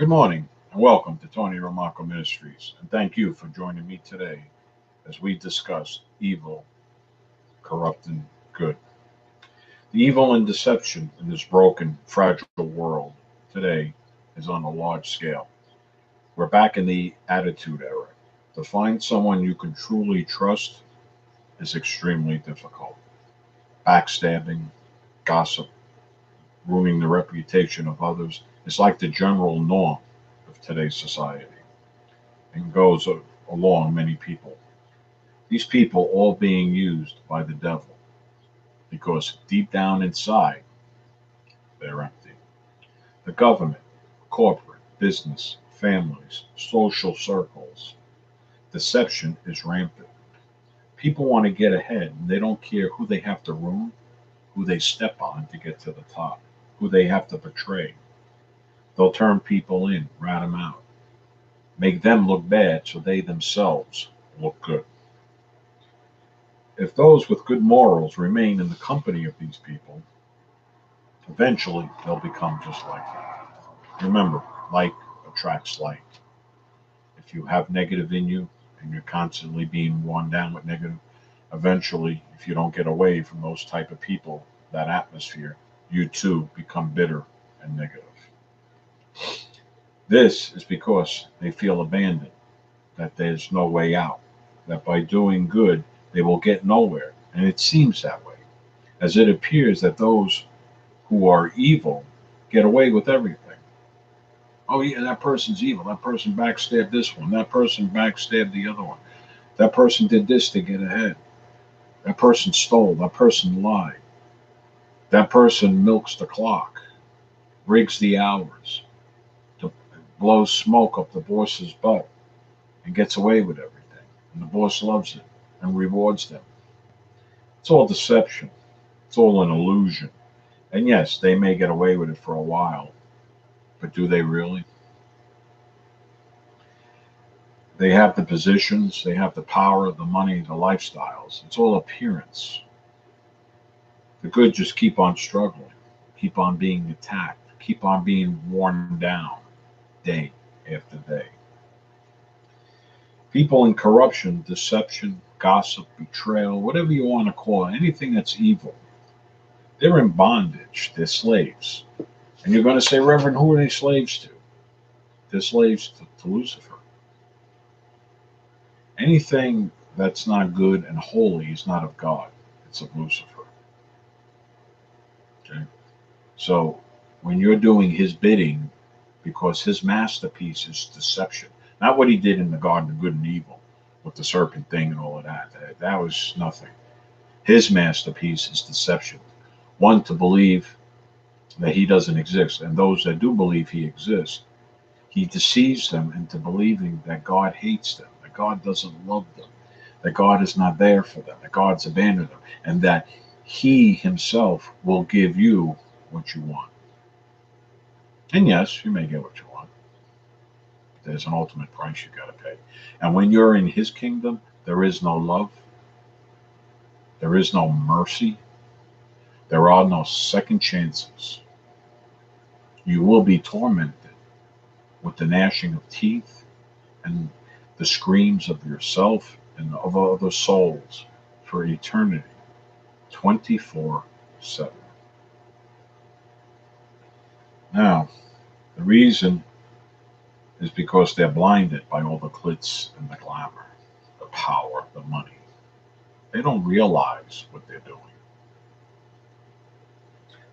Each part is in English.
Good morning and welcome to Tony Romaco Ministries. And thank you for joining me today as we discuss evil, corrupt, and good. The evil and deception in this broken, fragile world today is on a large scale. We're back in the attitude era. To find someone you can truly trust is extremely difficult. Backstabbing, gossip, ruining the reputation of others is like the general norm of today's society and goes along many people. These people all being used by the devil because deep down inside they're empty. The government, corporate, business, families, social circles, deception is rampant. People want to get ahead and they don't care who they have to ruin, who they step on to get to the top, who they have to betray. They'll turn people in, rat them out, make them look bad so they themselves look good. If those with good morals remain in the company of these people, eventually they'll become just like them. Remember, like attracts like. If you have negative in you and you're constantly being worn down with negative, eventually, if you don't get away from those type of people, that atmosphere, you too become bitter and negative. This is because they feel abandoned, that there's no way out, that by doing good they will get nowhere, and it seems that way, as it appears that those who are evil get away with everything. Oh yeah, that person's evil. That person backstabbed this one. That person backstabbed the other one. That person did this to get ahead. That person stole. That person lied. That person milks the clock, rigs the hours, to blows smoke up the boss's butt, and gets away with everything. And the boss loves it and rewards them. It's all deception. It's all an illusion. And yes, they may get away with it for a while, but do they really? They have the positions, they have the power, the money, the lifestyles. It's all appearance. The good just keep on struggling, keep on being attacked, keep on being worn down day after day. People in corruption, deception, gossip, betrayal, whatever you want to call it, anything that's evil, they're in bondage. They're slaves. And you're going to say, Reverend, who are they slaves to? They're slaves to Lucifer. Anything that's not good and holy is not of God, it's of Lucifer. Okay? So when you're doing his bidding, because his masterpiece is deception, not what he did in the Garden of Good and Evil with the serpent thing and all of that. That was nothing. His masterpiece is deception. One, to believe that he doesn't exist, and those that do believe he exists, he deceives them into believing that God hates them, that God doesn't love them, that God is not there for them, that God's abandoned them, and that he himself will give you what you want. And yes, you may get what you want. There's an ultimate price you got to pay. And when you're in his kingdom, there is no love, there is no mercy, there are no second chances. You will be tormented with the gnashing of teeth and the screams of yourself and of other souls for eternity, 24/7. Now, the reason is because they're blinded by all the glitz and the glamour, the power, the money. They don't realize what they're doing.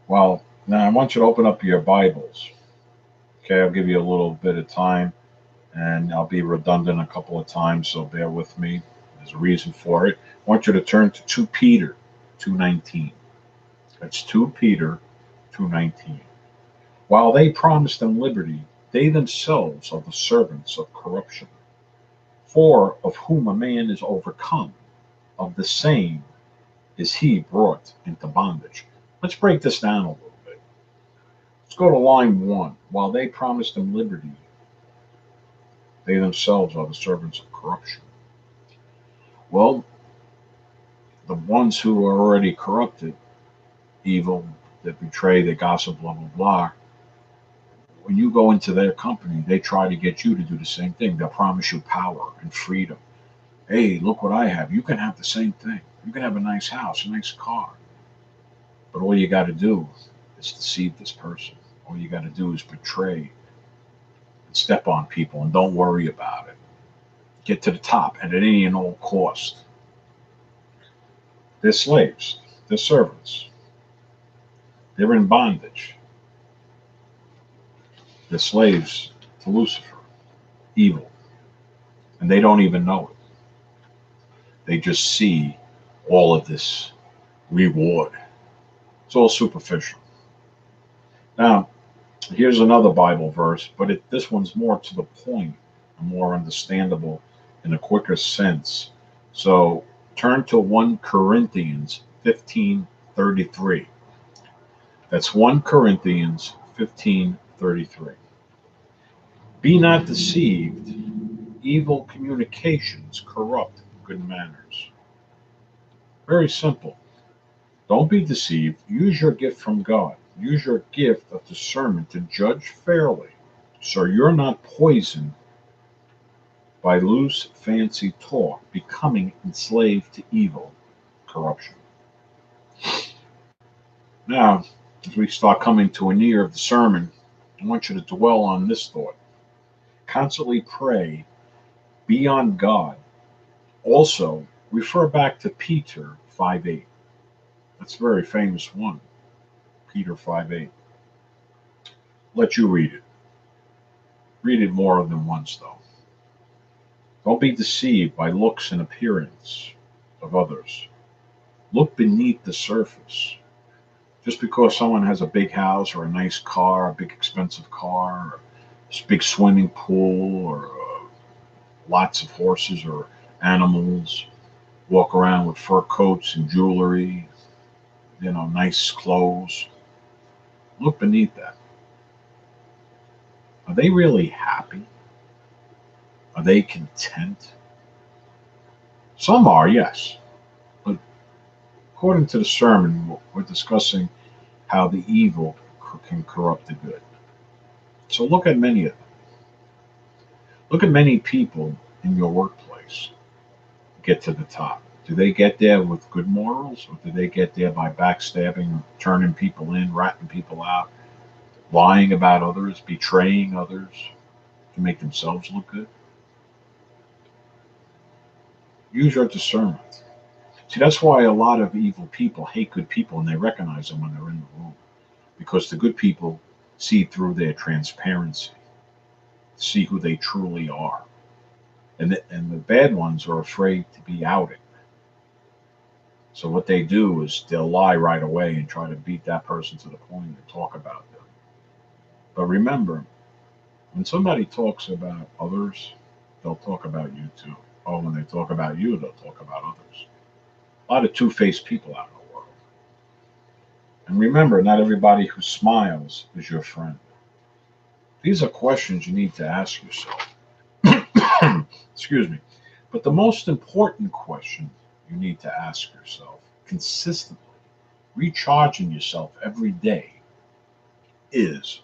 Well, now I want you to open up your Bibles. Okay, I'll give you a little bit of time and I'll be redundant a couple of times, so bear with me. There's a reason for it. I want you to turn to 2 Peter 2:19. That's 2 Peter 2:19. While they promise them liberty, they themselves are the servants of corruption. For of whom a man is overcome, of the same is he brought into bondage. Let's break this down a little bit. Let's go to line 1. While they promise them liberty, they themselves are the servants of corruption. Well, the ones who are already corrupted, evil, that betray, that gossip, blah, blah, blah, when you go into their company, they try to get you to do the same thing. They'll promise you power and freedom. Hey, look what I have. You can have the same thing. You can have a nice house, a nice car. But all you got to do is deceive this person. All you got to do is betray and step on people and don't worry about it. Get to the top at any and all cost. They're slaves. They're servants. They're in bondage. They're slaves to Lucifer, evil. And they don't even know it. They just see all of this reward. It's all superficial. Now, here's another Bible verse, but this one's more to the point and more understandable in a quicker sense. So turn to 1 Corinthians 15:33. That's 1 Corinthians 15:33. Be not deceived, evil communications corrupt good manners. Very simple. Don't be deceived. Use your gift from God. Use your gift of discernment to judge fairly, so you're not poisoned by loose, fancy talk, becoming enslaved to evil, corruption. Now, as we start coming to a near of the sermon, I want you to dwell on this thought. Constantly pray, be on God. Also, refer back to Peter 5:8. That's a very famous one, Peter 5:8. Let you read it. Read it more than once, though. Don't be deceived by looks and appearance of others. Look beneath the surface. Just because someone has a big house or a nice car, a big expensive car, or a big swimming pool, or lots of horses or animals, walk around with fur coats and jewelry, nice clothes. Look beneath that. Are they really happy? Are they content? Some are, yes. But according to the sermon, we're discussing how the evil can corrupt the good. So look at many of them. Look at many people in your workplace get to the top. Do they get there with good morals, or do they get there by backstabbing, turning people in, ratting people out, lying about others, betraying others to make themselves look good? Use your discernment. See, that's why a lot of evil people hate good people and they recognize them when they're in the room. Because the good people see through their transparency, see who they truly are. And the bad ones are afraid to be outed. So what they do is they'll lie right away and try to beat that person to the point and talk about them. But remember, when somebody talks about others, they'll talk about you too. Oh, when they talk about you, they'll talk about others. A lot of two-faced people out in the world. And remember, not everybody who smiles is your friend. These are questions you need to ask yourself. Excuse me. But the most important question you need to ask yourself consistently, recharging yourself every day, is,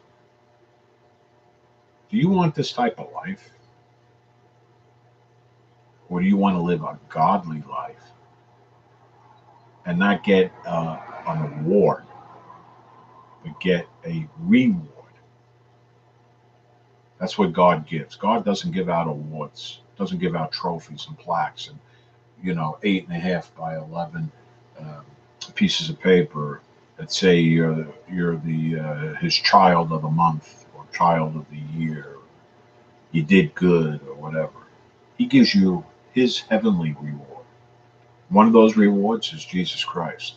do you want this type of life? Or do you want to live a godly life and not get an award, but get a reward? That's what God gives. God doesn't give out awards, doesn't give out trophies and plaques and 8.5 by 11 pieces of paper that say you're the his child of the month or child of the year. You did good or whatever. He gives you his heavenly reward. One of those rewards is Jesus Christ.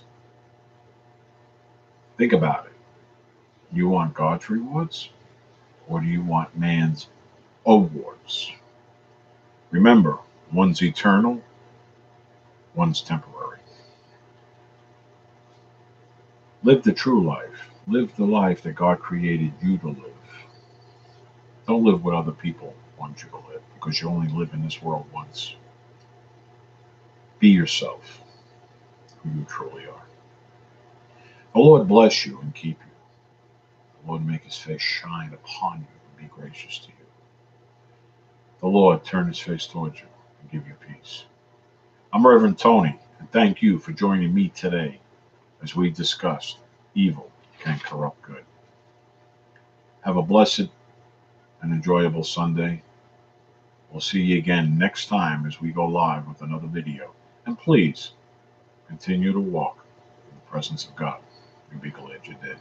Think about it. You want God's rewards, or do you want man's awards? Remember, one's eternal, one's temporary. Live the true life. Live the life that God created you to live. Don't live what other people want you to live, because you only live in this world once. Be yourself, who you truly are. The Lord bless you and keep you. The Lord make his face shine upon you and be gracious to you. The Lord turn his face towards you and give you peace. I'm Reverend Tony, and thank you for joining me today as we discussed evil can corrupt good. Have a blessed and enjoyable Sunday. We'll see you again next time as we go live with another video. And please continue to walk in the presence of God. You'll be glad you did.